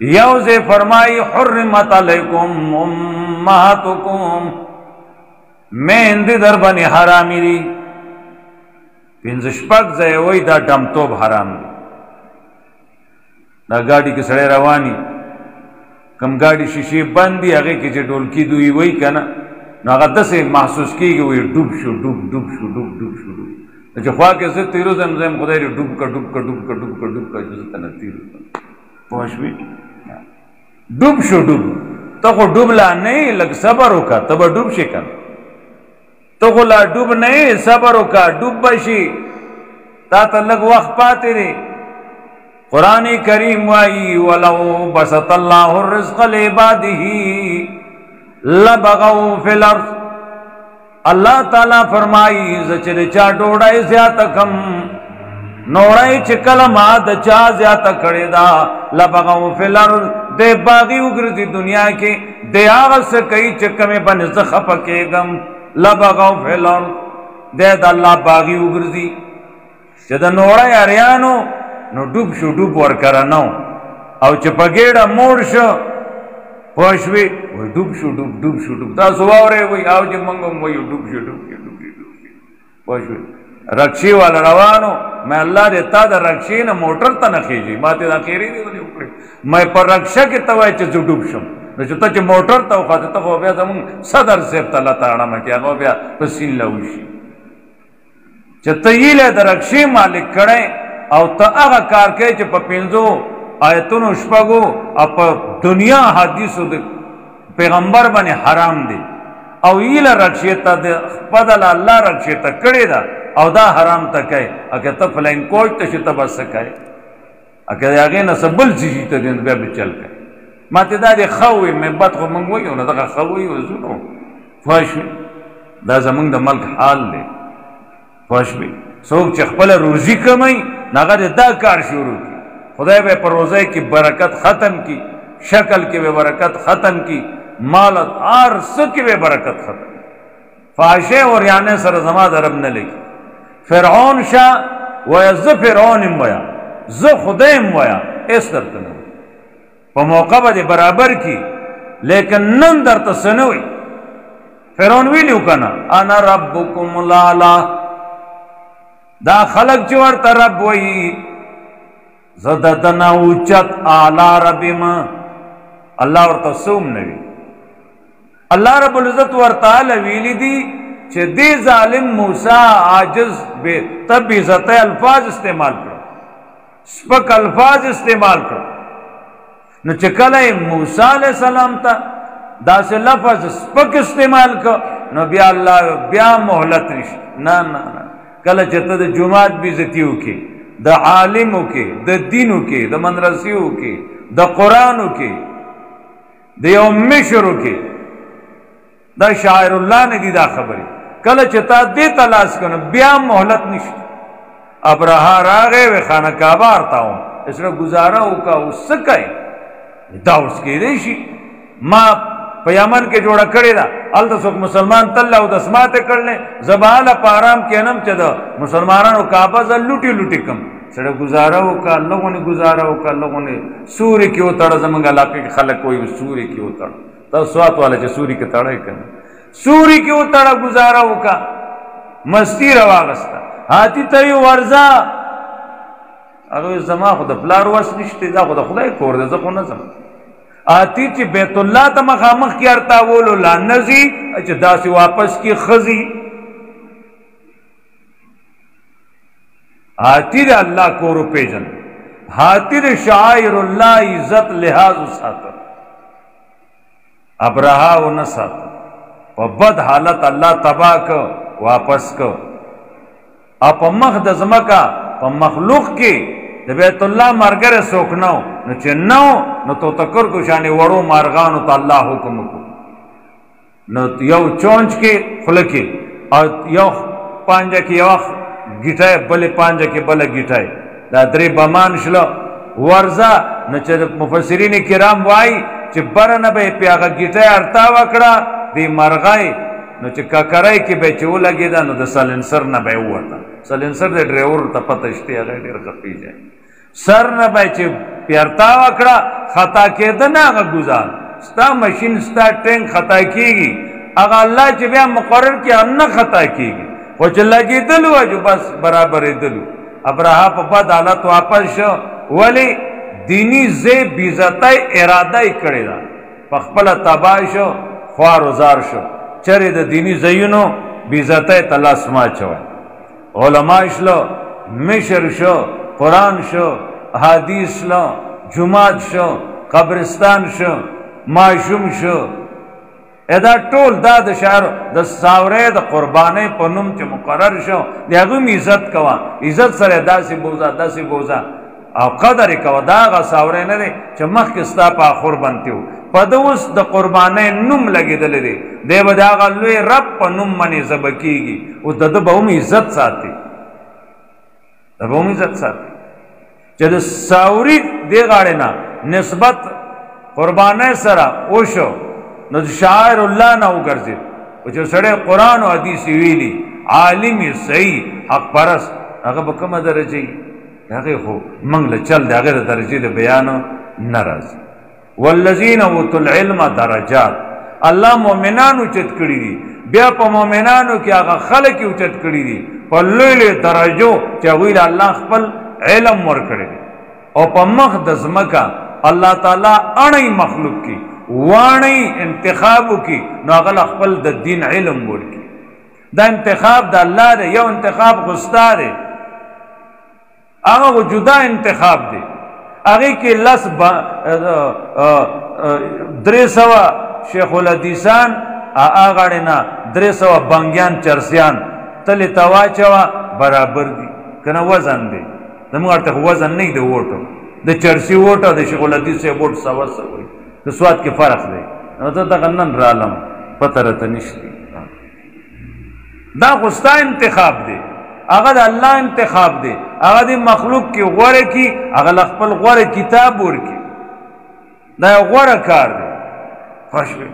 यौज़े फरमाई हुर्रिमत अलैकुम उम्माहातुकुम, मैं हिंदी दर बनी हरामी दी पिंजशपक जय वही दा डमतोब हराम दी। दा गाड़ी के सड़े रवानी कम गाड़ी शीशे बंद दी आगे की ढोलकी दुई वही कहना नागद से महसूस की कि वही डूब शो डूब डूब शो डूब डूब शो डूब जो ख्वाह के से तीरो जमजम खुदा डूब का डूब का डूब का डूब का डूब का जो तना तीरो पहुंच भी डूब शो डूब तो को डूबला नहीं लग सबर होका तब डूब शिकन तो को ला डूब नहीं सबर होका डूब बशी ता तलग वक्त पाते रे। कुरानी करीम वाई वलौ बसतल्लाहु रिज़्क़ लिइबादिही लबगौ फिल अर्ज़, अल्लाह ताला फरमाई जचरे चा डोड़ाई ज्यादा कम नोड़ाई चिकल माद चा ज्यादा कड़ेदा लबगौ फिल अर्ज़ दे बागी उग्रदी दुनिया के दे आगस कई चक्क में बन ज़खप के गम लबगौ फिल अर्ज़ दे अल्लाह बागी उग्रदी जद नोड़ाई अरियानो नो डूब शो डूब वर करनो और चपगेड़ा मोड़ शो पहुंचवे वही डूब शो डूब शो डूब ता सुवावरे वही आओ जे मंगो वही डूब शो डूब पहुंचवे रक्षी वाला रवानो मैं अल्लाह देता दा रक्षी न मोटर ता न खींची माते दा खेरी दी वही ऊपर मैं पर रक्षा के तवाय च डूब शो न जो ता च मोटर ता खाते ता हो गया तम सदर से तला ताड़ा में क्या हो गया पसीन लाउशी चतयीले दा रक्षी मालिक कड़े और तगा कार के च पिंजो आयतुन उष्पगो अप दुनिया हदीसो पैगंबर बने हराम दे और ईला रक्षेता दे पदल अल्लाह रक्षेता कड़े दा और दा हराम तक है अके तफलाइन कोई तशिता बस सकाए अके आगे न सबल चीज़ तो दिन बे चल के माते दा दे खावे में बात को मंगवाई हो ना दा खावे हो सुनो फश दा जमंग द मल्क हाल ले फश भी सोच चखपल रोजी कमाई नागर दा कार शुरू की खुदा बे परोज़े की बरकत ख़त्म की शक्ल की बे बरकत ख़त्म की मालत आरस की बे बरकत ख़त्म फाशे और याने सर जमा दरब न लिखी फ़िरऔन शाह वया ज़ फ़िरऔन वया ज़ खुदैम वया इस दर तन पर मौका बदे बराबर की लेकिन नन दर तसनवी फ़िरऔन भी नहीं कहना अना रब्बुकुम लाला दा खलक चवर तरब वही जदतना उच्चत आला रबिमा अल्लाह और तसुम नबी अल्लाह रब्बुल इज्जत वर ताला वीली दी चे दे जालिम मूसा आजिज बे तब इज्जत अल्फाज इस्तेमाल करो स्पक अल्फाज इस्तेमाल करो न चकल मूसा अलैहि सलाम ता दा से लफ्ज स्पक इस्तेमाल कर न बिया अल्लाह बिया मोहलत निश ना ना ना कल चत जुमात भी इज्जतियों के द आलिमों के द दीनों के द मदरसियों के द कुरानों के द यौमिशरों के द शायरुल्लाह ने दी दा खबरी कल चता दे तलाश कर ब्या मोहलत निश्चित अब रहा रागे वे खाना काबा आता हूं इसने गुजारा होगा उससे कहे दा उसके देशी माँ पयामन के जोड़ा करे दा अल तसुक मुसलमान तल्ला उदस्माते कर ले जबाला पाराम के नम चद मुसलमानों काबा ज लुटी लुटी कम सड़क गुजारा होगा लोगों ने गुजारा होगा लोगों ने सूर्य की उतड़ जमंगा लाके के खलक कोई सूर्य की उतड़ तब स्वात वाले जो सूर्य के तड़े कर सूर्य की उतड़ गुजारा होगा मस्ती रवागस्ता हाथी तय वर्जा अगर जमा खुद प्लार वस निश्ते जा खुदा खुदा कोर दे जको न जम आती ची बैतुल्लाह तमखामख की अर्ता बोलो लानजी अच्छा दासी वापस की खजी हाथी दे अल्लाह को रुपे जन हाथी दे शायरुल्लाह इज्जत लिहाज सातर अब रहा वो न सातर और बद हालत अल्लाह तबाह को वापस को आप मख दजमा का मखलूक की बैतुल्लाह मारगर सोखना न चिन्ना न तो तकर कुशाने वड़ो मारगान तो अल्लाह हुक्म को न यौ चौंच के खुलके और यौ पांजा की यौ गिटाए बले पांजा के बले गिटाए दादरी बमान शलो वर्जा न च मुफस्सिरीन किराम वाई च बर न बे प्यागा गिटाए अर्ता वकड़ा दी मारगाई न च ककराई के बे चो लगे दा न द सलेंसर न बे हुआ था सलेंसर दे ड्राइवर त पता इश्ते आ डेर कपी जाए سر نه به چې پیرتا وکړه خطا کېده نه هغه ګزار ستا مشین ستا ټینک خطا کېږي هغه الله چې بیا مقرر کړي هم نه خطا کېږي خو چې لګېدلو جو بس برابرېدلو ابرهه په بد حالت واپس شو ولې دینی زی بیزتای اراده یې کړې ده په خپله تباه شو خوار وزار شو چرې د دینی ځایونو بیزتای ته لاس ماچوی علما شلو مشر شو قرآن شو حدیث شلو جماعت شو قبرستان شو معشوم شو ادا ټول دا د شهر د ساورې د قربانۍ په نوم چې مقرر شو د هغه عزت کوه عزت سره داسې بوزه او قدر کوه دا هغه ساورې نه دی چې مخکې ستا په اخور بنتي و په ده اوس د قربانۍ نوم لګېدلی دی دی به د هغه لوی رب په نوم باندې ذبح کېږي اوس د ده به هم عزت ساتي چې د ساوري دې غاړې نه نسبت قربانۍ سره وشو نو شاعر الله نه وګرځېد او چې سړی قرآن او حدیث ویلي عالم صحیح حق پرست هغه به کومه درجه وي هغې خو موږ له چل د هغې د درجې د بیانو نه راځي والذین اوتوا العلم درجات الله مؤمنان اوچت کړي دي بیا په مؤمنانو کې هغه خلک یې اوچت کړي دي په لوی لوی درجو چې هغوی له الله خپل علم ورکړی دی او په مخ د ځمکه الله تعالی اړی مخلوق کی واڼی انتخابو کی نو هغه خپل د دین علم ورکړي دا انتخاب د الله دی یو انتخاب غستا دی هغه جدا انتخاب دی هغې کې لس 300 شیخ الحدیثان هغه نه 300 بنګیان چرسیان تلې ته واچوه برابر دي که نه وزن دی زموږ ورته خو وزن نه وي د ووټو د چرسي ووټ او د شیخ الحدیث صاحب ووټ سوا وي د سواد کې فرق دی نو ته دغه نن رالم پته راته نشته دا خو ستا انتخاب دی هغه د الله انتخاب دی هغه د مخلوق کې غوره کي هغه له خپل غوره کتاب ورکړي دا یو غوره کار دی خوښ وي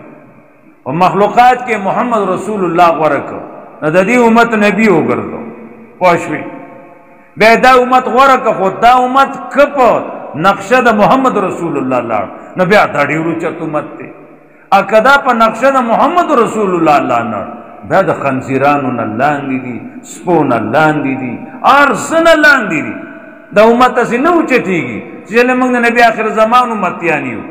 او مخلوقات کې محمد رسول الله غوره کړ نو د دې امت نبی وګرځو خوښ وي بیا دا امت غوره کړه خو دا امت که په نقشه د محمد رسول الله لاړ نو بیا دا ډېر اوچت امت دی او که دا په نقشه د محمد رسول الله لاړ بیا د خنزیرانو نه لاندې دي سپو نه لاندې دي هر څه نه لاندې دي دا امت هسې نه اوچتېږي چې موږ د نبي آخر زمان امتیان یو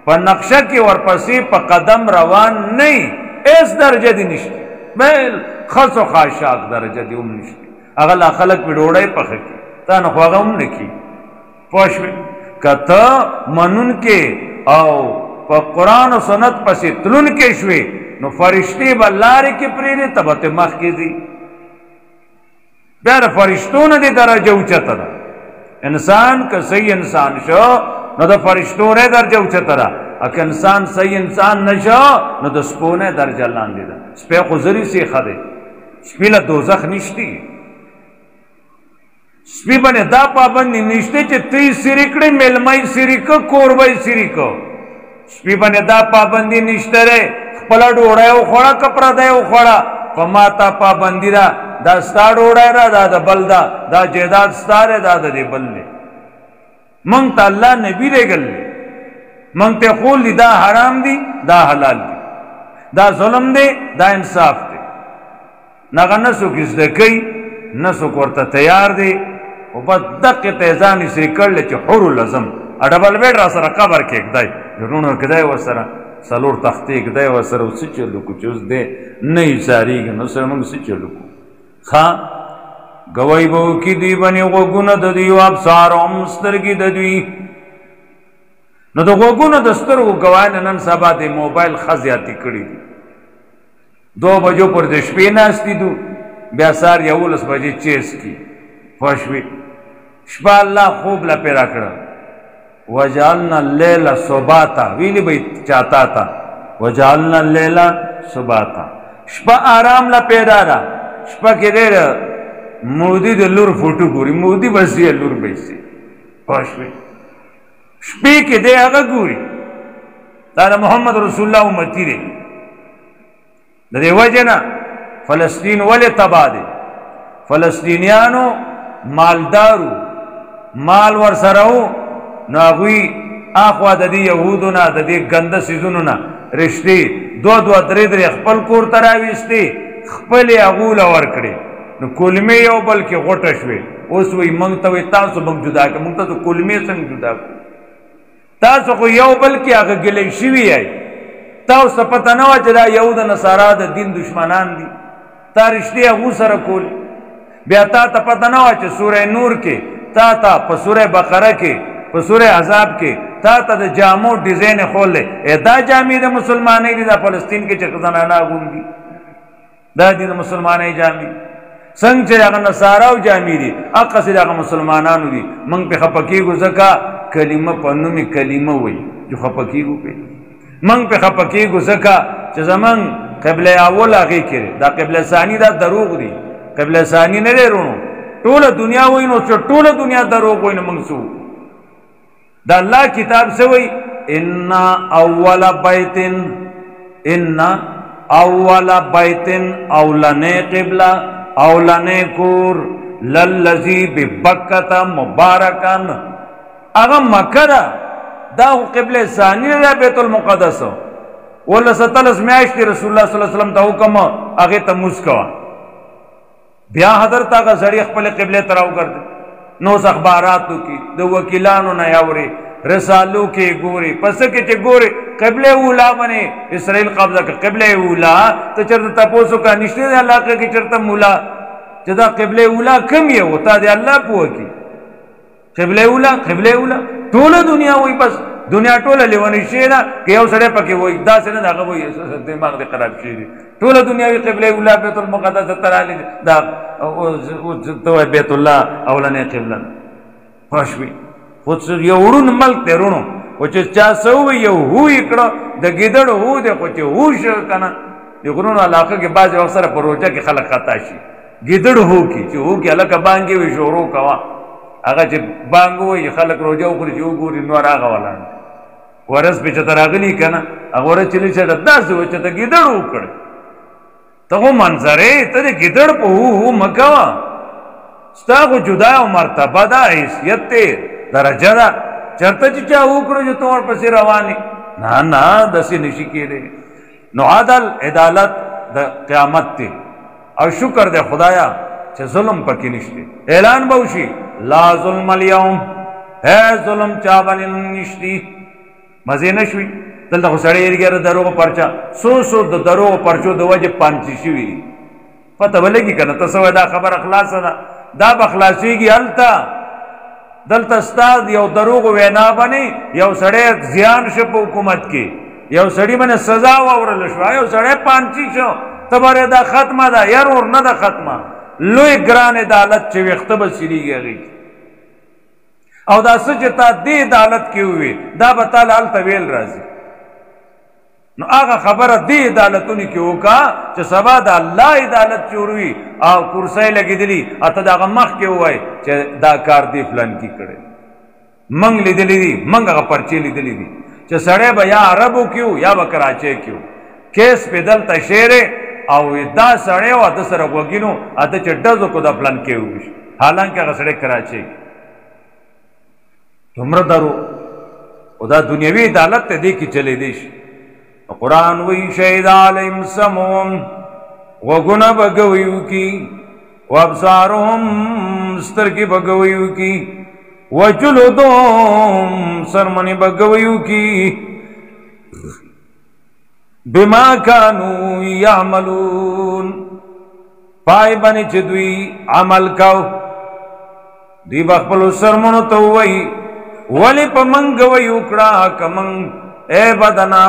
په نقشه کې ورپسې په قدم روان نه یي هېڅ درجه دې نشته بل خس و خاشاک درجه دې هم نشته هغه لا خلک پې ډوډۍ پخه کړي تا نه خو هغه هم نه کړي پوه شوې که ته منونکې او په قرآن و سنت پسې تلونکې شوې نو فرشتې به لارې کې پرېږدي ته به ترې مخکې ځي بیا د فرشتو نه دې درجه اوچته ده انسان که صحیح انسان شو نو د فرشتو نه درجه اوچته ده او که انسان صحیح انسان نشو نو د سپو نه درجه لاندې ده سپی خو زري سیخه دی سپي له دوزخ نشتی سپي باندې دا پابندي نشته چې ته یې سیرې کړې میلمه یې سیرې که کور به یې سیرې که سپي باندې دا پابندي نشته دی خپله ډوډۍ وخوړه که پردی وخوړه په ما ته پابندي ده دا ستا ډوډۍ ده دا د بل ده دا جیداد ستا دی دا د دې بل دی موږ ته الله نبي لېږل دی موږ ته خول دي دا حرام دي دا حلال دي دا ظلم دی دا انصاف دی نغه نه څوک زده کوي نه څوک ورته تیار دی خو بس دقې ته یې ځان یې کړلی چې حور لازم ډبل بیډ را سره قبر کې ږدی ورونو ږدی ورسره څلور تختې ږدی ورسره اوس څه چل وکړو چې اوس دی نه یې څارېږي نو سره موږ څه چل وکړو ښه ګوی به وکړي دوی باندې غوږونه د دوی او ابصار هم سترګې د دوی نو د غوږونو د سترګو ګواه نه نن سبا د موبایل ښه زیاتې کړي دي 2 بجو پر د شپې ناستې دو بیا سهار 11 بجې چیس کی خوښ وي شپه الله خوب لا پیدا کړه وجعلنا اللیل سباتا ویلی به چاته تا وجعلنا اللیل سباتا شپه آرام لا پیدا را شپه کې ډېر مودي د لور فوټو ګوري مودي بس یې لور بیسي خوښ وي شپې کې دی هغه ګوري دا د محمد رسول الله امتی دی د دې وجه نه فلسطین ولې تباه دی فلسطینیانو مالدارو مال ور سره وو نو هغوی اخوا د دې یهودو نه د دې ګنده څیزونو نه رشتې دوه دوه درې درې خپل کور ته راویستې خپلې هغو له ورکړې نو کلمې یو بل کې غوټه شوې اوس وایي موږ ته وایي تاسو موږ جدا کړه موږ ته د کلمې څنګه جدا کړو تاسو خو یو بل کې هغه ګلې شوي یئ تاسو پته نه وه چې دا یهود نصارا د دین دشمنان دي تا رشتې هغو سره کول بیا تا ته پته نه وه چې سوره نور کې تا ته په سوره بقره کې په سوره عذاب کې تا ته د جامو ډیزاین ښولی دا جامې د مسلمانۍ دي دا فلسطین کې چې زنانه اغوندي دا دي د مسلمانۍ جامې څنګه چې هغه نصاراو جامې دي هغسې د هغه مسلمانانو دي موږ پې خفه کېږو ځکه کلمه په نوم یې کلمه وایي چې خفه کېږو پې موږ پې خفه کېږو ځکه چې زموږ قبله اول هغې کې دی دا قبله ثاني دا دروغ دي قبله ثاني نه دی رونو ټوله دنیا وایي نو چې ټوله دنیا دروغ وایي نو موږ څه وکړو دا الله کتاب څه وایي ان اول بیت اولنې قبله اولنې کور للذي ببکة مبارکا هغه مکه ده دا خو قبله ثاني ده بیت المقدس ولس 17 میاشتې رسول الله صلی الله علیه وسلم ته حکم هغې ته مونځ کوه بیا حضرت هغه سړي خپلې قبلې ته راوګرځي نو اوس اخباراتو کې د وکیلانو نه اورې رسالو کې ګورې پس کې چې ګورې قبله اولا باندې اسرائیل قبضه کړه قبله اولا ته چېرته تپوس وکړه نشته دی علاقه کې چېرته مولا چې دا قبله اولا کوم یې و تا دی الله پوه کړي قبله اولا ټوله دنیا وایي بس دنیا ټوله لیونۍ شوې ده که یو سړی پکې وایي داسې نه ده هغه وایي دماغ دې خراب شوي دي ټوله دنیا وایي قبله اولا بیت المقدس ته راغلي دا ته وایي بیت الله اولنۍ قبله ده پوه شوې خو یو ړوند ملک دی ړوڼو خو چې چا څه ووایي یو هو یې کړه د ګیدړ هو دی خو چې هو شه که نه د غرونو علاقه کې بعضې وخت سره په روژه کې خلک خطا شي ګیدړ هو کې چې هو کې هلکه بانګې وي شروع کوه هغه چې بانګ ووایي خلک روژه وخوري چې وګوري نور هغه ولاړ ورځ پې چې ته راغلي که نه هغه ورځ چې لږ داسې وایي چې ته ګیدړ وکړې ته خو منظرې ته د ګیدړ په هو مه کوه ستا خو جدا او مرتبه ده حیثیت دی درجه ده چېرته چې چا وکړو چې ته ورپسې روان یې نه داسې نشي کېدی نو عدالت د قیامت دی او شکر دی خدایا چې ظلم پکې نشته اعلان به وشي لا ظلم اليوم ظلم چا باندې نشتی مزې نه شوي دلته خو سړی یېرګېره دروغو پرچا څو د دروغو پرچو د وجې پانچې شوي دي پته به لګي که نه ته څه وایې دا خبره خلاصه ده دا به خلاصېږي هلته دلته ستا یو دروغو وینا باندې یو سړی زیان شو په حکومت کې یو سړي باندې سزا واورل شوه یو سړی پانچې شو ته به دا ختمه ده یار ور نه ده ختمه لوی ګران عدالت چې ویښته به سیریږي هغې کې او دا څه چې تا دې عدالت کې ووي دا به تاله هلته ویل راځي نو هغه خبره دې عدالتونو کې وکړه چې سبا د الله عدالت جوړ وي او کرسۍ لګېدلي او ته د هغه مخکې ووایې چې دا کار دې فلان کې کړی موږ لیدلی دي موږ هغه پرچې لیدلی دي چې سړی به یا عربو کې و یا به کراچۍ کې و کیس پې دلته شیرې او دا سړی و ده سره غوږینو اته چې ډزو کو دا پلان کې وشي حالانکه هغه سړی کراچۍ کې دومره درو او دا دنیوي عدالت ته دې کې چلېدی شي قرآن وی شهد علیهم سمعهم غوږونه به ګویو کی وابصارهم سترګې به ګویو کی وجلودهم سرمنې به ګویو کی بما كانوا يعملون پای باندې چې دوی عمل کاو دوی به خپلو سرمنو ته ووایي ولې په موږ ګویې وکړه که موږ ای بدنا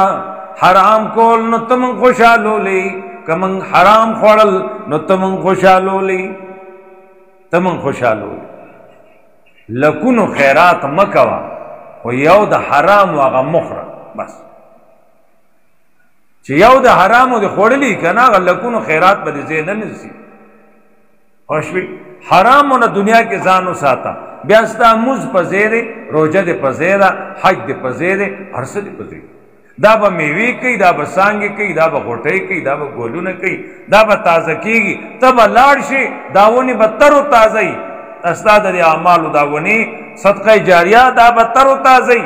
حرام کول نو ته موږ خوشحالولی که موږ حرام خوړل نو ته موږ خوشحالولی لکونو خیرات مه کوه خو یو د حرامو هغه مخوره بس چې یو د حرامو د خوړلي که نه هغه لکونو خیرات به د ځای نه نرسي پوه شوې حرامو نه دنیا کې ځان وساته بیا ستا مونځ په ځای دی روژه دې په ځای ده حج دې په ځای دی هر څه دې په ځای دا به میوې کوي دا به څانګې کوي دا به غوټۍ کوي دا به ګلونه کوي دا به تازه کېږي ته به لاړ شي دا ونې به تر و تازه وي استا د اعمالو دا ونی صدقه جاریه دا به تر تازه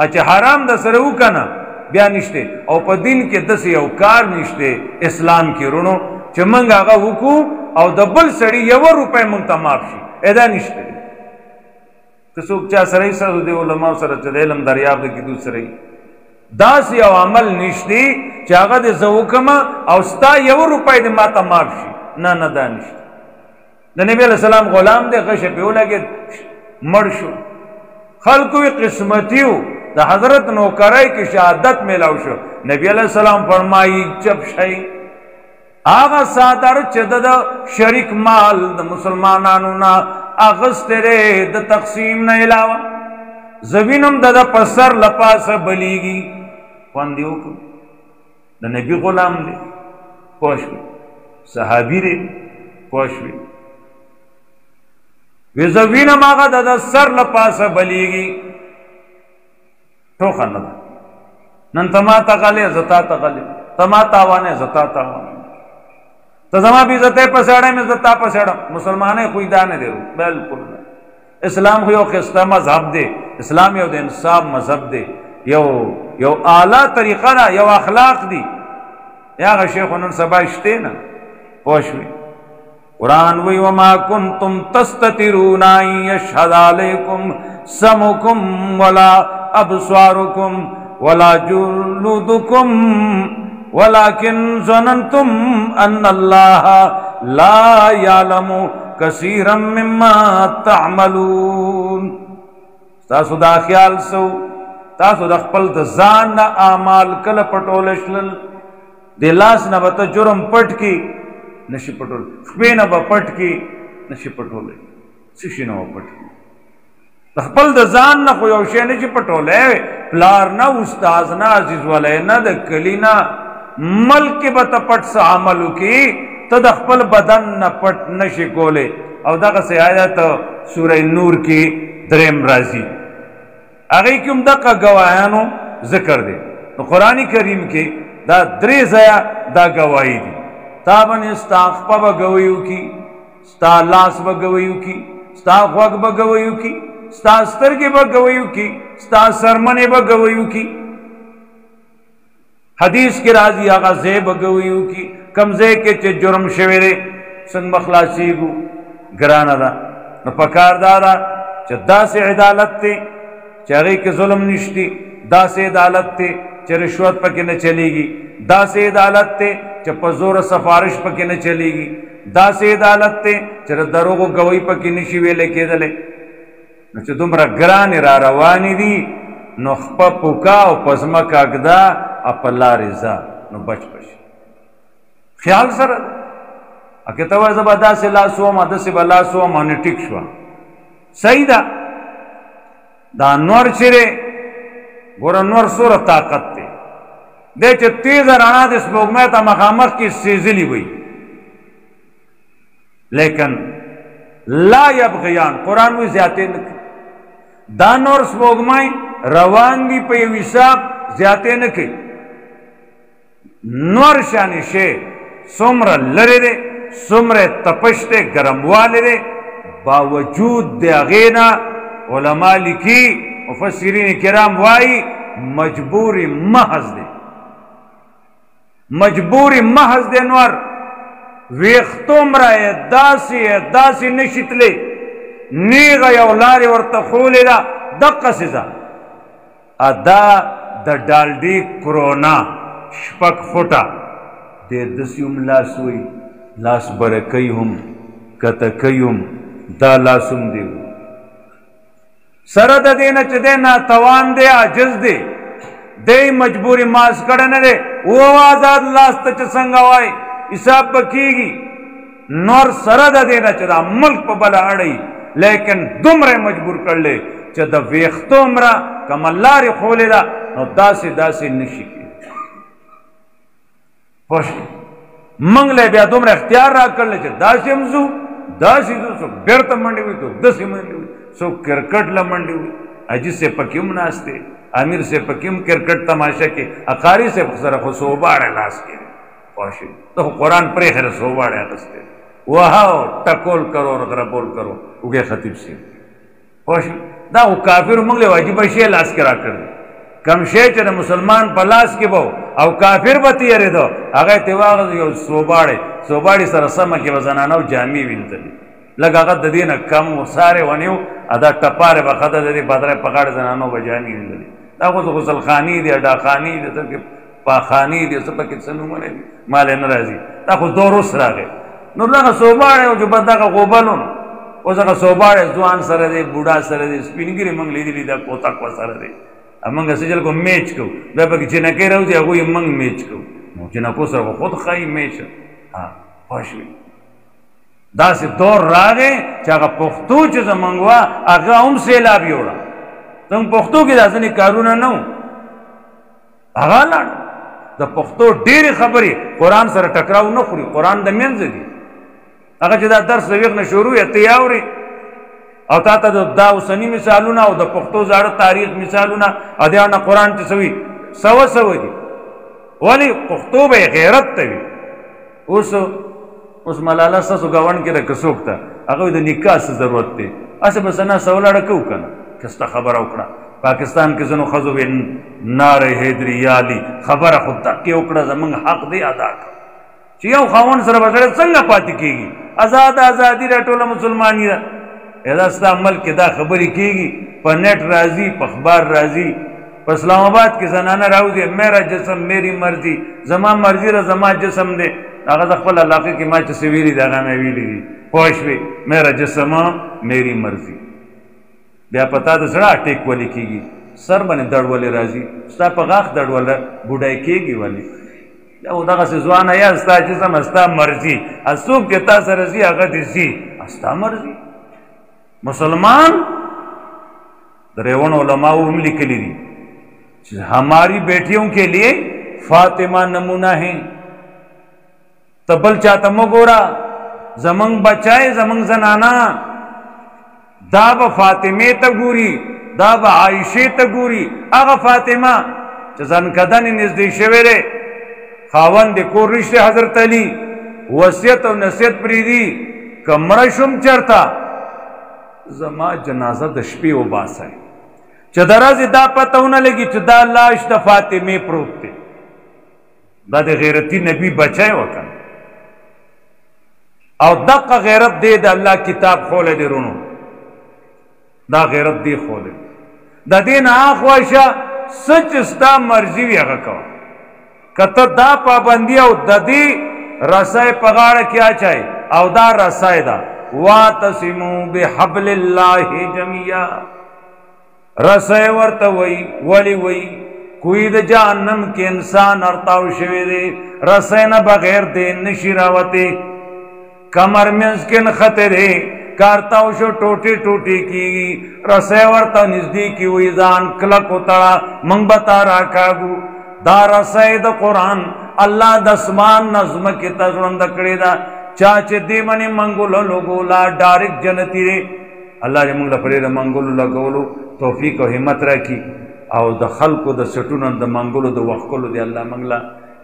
اچ حرام د سره وکنه بیا نشته او په دین کې دس یو کار نشته اسلام کې رونو چې منګ هغه وکړو او د بل سړی یو روپۍ مونږ ته معاف شي ادا نشته که څوک چا سره سره د علماء سره چې علم دریاب کې دوی سره داس یو عمل نشته چې هغه د زوکما او ستا یو روپۍ د ماته معاف شي نه نه دا نشته د نبی علیہ السلام غلام دی غش په ولګي مړ شو خلکو قسمتیو د حضرت نوکرای کی شهادت میلاو شو نبی علیہ السلام فرمایي چپ شي آغا سادر چې د شریک مال د مسلمانانو نه اغستره د تقسیم نه علاوه زوینم د پسر لپاسه بلیږي خوان دیو کو د نبی غلام دی پوښوي صحابي دی پوښوي وی زوینم آغا د سر لپاسه بلیږي ټوخه نه نن تما تغلی زتا تغلی تما تاوانه زتا تاوانه تو زما بھی زتے پسیڑے میں زتا پسیڑا مسلمانے کوئی دانے دے رو بالکل اسلام کو یو خستہ مذہب دے اسلام یو دے انصاف مذہب دے یو اعلیٰ طریقہ نا یو اخلاق دی یا شیخ انہوں سبا اشتے نا پوشوی قرآن وی وما کنتم تستترون ان یشہد علیکم سمکم ولا ابصارکم ولا جلودکم ولكن ظننتم ان الله لا يعلم كثيرا مما تعملون تاسو دا خیال سو تاسو د خپل د ځان نه اعمال کله پټول شل د لاس نه به جرم پټ کی نشي پټول خپې نه به پټ کی نشي پټول څه شي نه پټ د خپل د ځان نه خو یو شی نه شي پټولې پلار نه استاد نه عزیز ولای نه د کلینا ملک بت پټ سا عملو کی ته د خپل بدن نه پټ نشي کوله او دغه سه آیات سوره نور کی دریم راځي هغه کوم دغه گواهانو ذکر دی نو قرآنی کریم کې دا درې ځای دا گواہی دي تابن استغفا بگویو کی ستا لاس بگویو کی ستا غوږ بگویو کی ستا سترګې بگویو کی ستا سرمنې بگویو کی حدیث کی راضی آغا زیب گویو کی کمزے کے چے جرم شویرے سنگ مخلاصیگو گرانا دا نو پکار دارا چے دا سے عدالت تے چے اگئی کے ظلم نشتی دا سے عدالت تے چے رشوت پکی نہ چلے گی دا سے عدالت تے چے پزور سفارش پکی نہ چلے گی دا سے عدالت تے چے دروغ گوئی پکی نشی ویلے کے دلے نو چے دمرا گرانی را روانی دی نو خپا پوکا و پزمک اگدا اپلا رضا نو بچ بچ خیال سر اکتا ہوئے زبا دا سے لاسو ما دا سے بلاسو ما نے ٹک شوا صحیح دا نور چرے گورا نور سور طاقت تے دے چے تیز رانا دس بوگمیتا مخامخ کی سیزلی ہوئی لیکن لا یبغیان قرآن وی زیادے نکے دا نور سبوگمائی روان دی پہ ویساب زیادے نکے نور شانی شے سمر لرے دے سمر تپش دے گرم والے دے باوجود دے اغینا علماء لکی مفسرین کرام وائی مجبوری محض دے مجبوری محض دے نور ویختم رائے داسی نشتلے نیغا یولاری ورطخولی دا دقا سزا ادا دا ڈالڈی کرونا شپک فوٹا دے دسیوم لاسوئی لاس برکی ہم کتکی دا لاسم دیو سرد دینا چھ دینا توان دے عجز دے دے مجبوری ماس کڑنے دے وہ آزاد لاست چھ سنگوائی حساب بکی گی نور سرد دینا چھ دا ملک پا بلا اڑی لیکن دمرے مجبور کر لے چھ دا ویختو مرا کم اللہ ری خولی دا نو داسی نشی کی پوشی منگ لے بیا دمرے اختیار را کر لے چھ داسی مزو داسی دو سو بیرتا منڈی ہوئی تو دسی منڈی ہوئی سو کرکٹ لمنڈی ہوئی اجی سے پکیم ناستے امیر سے پکیم کرکٹ تماشا کے اقاری سے بخصر خو سوباڑے لاس کے پوشی تو قرآن پرے خیر سوباڑے آتستے वहाओ टकोल करो और गरबोल करो उगे खतीब से होश दा वो काफिर मंगले वाजिब शे लास करा कर कम शे च मुसलमान पलास के बो और काफिर बती अरे दो अगे तेवाग यो सोबाड़ी सरसम के वजनानो जामी विनतली लगा ददी न कम सारे वनियो अदा टपारे बखदा ददी बदरे पकड़ जनानो बजानी विनतली दा को गुसल खानी दे अडा खानी दे तो के पाखानी दे सब के सनु मरे माले नाराजी दा को दोरुस रागे नो लगा सोबाड़े जो बंदा का गोबलों ओ जगह सोबाड़े जुआन सरे दे बूढ़ा सरे दे स्पिनगिरी मंग लीदी दा कोता को सरे दे अमंग सजल को मैच को दबक जिना के रहू दे कोई मंग मैच को जिना को सर खुद खाई मैच हां होशवी दा से दौर रागे चागा पुख्तू च मंगवा आगा हम से ला बियोड़ा तुम पुख्तू के दासनी कारूना नो आगा ला द पुख्तू ढेर खबरी कुरान सर टकराव न खुरी कुरान द मेंज दी अगर जदा दर्स वेग न शुरू है तैयारी और ताता दा उसनी मिसालुना और द पुख्तो ज़ाड़ तारीख मिसालुना अध्याना कुरान च सवी सव दी वाली पुख्तो बे गैरत तवी उस मलाला सा सुगवन के रख सोखता अगर द निकाह से जरूरत थे ऐसे बसना सवला रखू कना किस्ता खबर उकड़ा पाकिस्तान के जनो खजो बे नारे हैदरी याली खबर खुद तक के उकड़ा जमंग हक दे अदा कर चिया खावन सर बसड़े संग पाती केगी आजादी रटोला मुसलमानी रा एदास्ता अमल के दा खबरी केगी पर नेट राजी पखबार राजी पर इस्लामाबाद के जनाना राहू दे मेरा जिसम मेरी मर्जी जमा मर्जी रा जमा जिसम दे आगा खपल इलाके की माच सवेरी दागा में वीली दी पोश भी मेरा जिसम मेरी मर्जी ब्या पता तो सड़ा टेक वाली कीगी सर बने दड़ वाले राजी स्ता पगाख दड़ वाला बुढ़ाई केगी वाली उदा से जुआन है अस्ता जिसम अस्ता मर्जी असुक देता सरजी अगर दिसी अस्ता मर्जी मुसलमान रेवन उलमाओं में लिख ली हमारी बेटियों के लिए फातिमा नमूना है तबल चातमो गोरा जमंग बचाए जमंग जनाना दाब फातिमे तगूरी दाब आयशे तगूरी आगा फातिमा जन कदन नजदीक शेवेरे खावन दे को रिश्ते हजरत अली वसियत और नसीहत प्रीदी कमरा शुम चरता जमा जनाजा दशपी वो बास है चदरा जिदा पता होना लगी चदा लाश द फातिमे प्रोते दादे गैरती नबी बचाए वकन और दक गैरत दे द अल्लाह किताब खोले दे रोनो दा गैरत दे खोले द दिन आख्वाशा सच स्ता मर्जी भी अगा कवा कत दा पाबंदिया ददी रसाए पगाड़ क्या चाहे अवदा रसाए दा वातसिमू बिहब्लिल्लाहि जमिया रसाए वर्त वली वही कुईद जहन्नम के इंसान अरताव शवेदे रसाए न बगैर दे नशिरावते कमर में स्किन खतरे कारताव शो टोटी टोटी की रसाए वर्त नजदीकी हुई जान क्लक उतरा मंग बता रहा कागू दारा सैद कुरान अल्लाह दसमान नज्म के तजरम दकड़ेदा चाचे दे मने मंगोलो लोगोला डायरेक्ट जनती रे अल्लाह जे मंगला पड़े मंगोलो लगोलो तौफीक और हिम्मत रखी और द खल्को द सटून द मंगोलो द वक्कोलो दे अल्लाह मंगला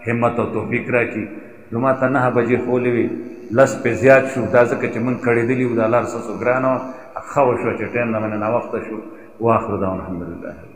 हिम्मत और तौफीक रखी जुमा तन्हा बजे खोलेवी लस पे ज्यादा शु दाज के चमन खड़े दिली उदालार ससुग्रानो अखा वशो चटेन न मने ना वक्त शु वाखर दावन अल्हम्दुलिल्लाह।